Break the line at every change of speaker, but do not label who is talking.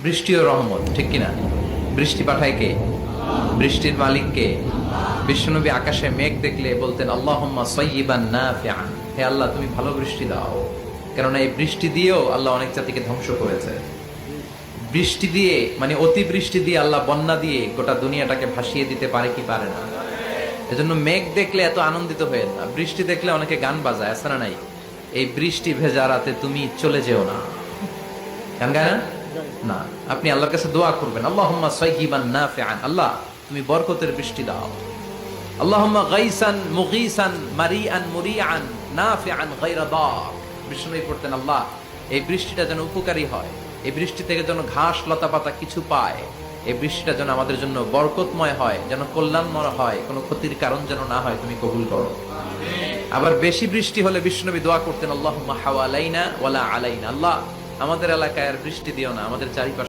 বৃষ্টি ও রহমত, ঠিক কিনা? বৃষ্টি পাঠায় কে? বৃষ্টির মালিক কে? বিশ্বনবী আকাশে মেঘ দেখলে বলতেন আল্লাহুম্মা সাইয়্যিবান নাফিআন, হে আল্লাহ তুমি ভালো বৃষ্টি দাও। কেননা এই বৃষ্টি দিয়েও আল্লাহ অনেক জাতিকে ধ্বংস করেছে। বৃষ্টি দিয়ে মানে অতি বৃষ্টি দিয়ে আল্লাহ বন্যা দিয়ে গোটা দুনিয়াটাকে ভাসিয়ে দিতে পারে কি পারে না? এজন্য মেঘ দেখলে এত আনন্দিত হয়ে না, বৃষ্টি দেখলে অনেকে গান বাজায়, আছে না নাই? এই বৃষ্টি ভেজা রাতে তুমি চলে যেও না, গান গায় না? না, আপনি আল্লাহর কাছে দোয়া করবেন আল্লাহুম্মা সাইয়্যিবান নাফিআন, আল্লাহ তুমি বরকতের বৃষ্টি দাও। আল্লাহুম্মা গাইসান মুগীসান মারিআন মুরিআন নাফিআন গায়রা দাক। বিষ্ণুই পড়তেন আল্লাহ এই বৃষ্টিটা যেন উপকারী হয়, এই বৃষ্টি থেকে যেন ঘাস লতা পাতা কিছু পায়, এই বৃষ্টিটা যেন আমাদের জন্য বরকতময় হয়, যেন কল্যাণময় হয়, কোনো ক্ষতির কারণ যেন না হয়, তুমি কবুল করো। আবার বেশি বৃষ্টি হলে বিষ্ণুনবী দোয়া করতেন আল্লাহুম্মা হাওয়ালাইনা ওয়ালা আলাইনা, আল্লাহ আমাদের এলাকায় আর বৃষ্টি দিও না, আমাদের চারিপাশে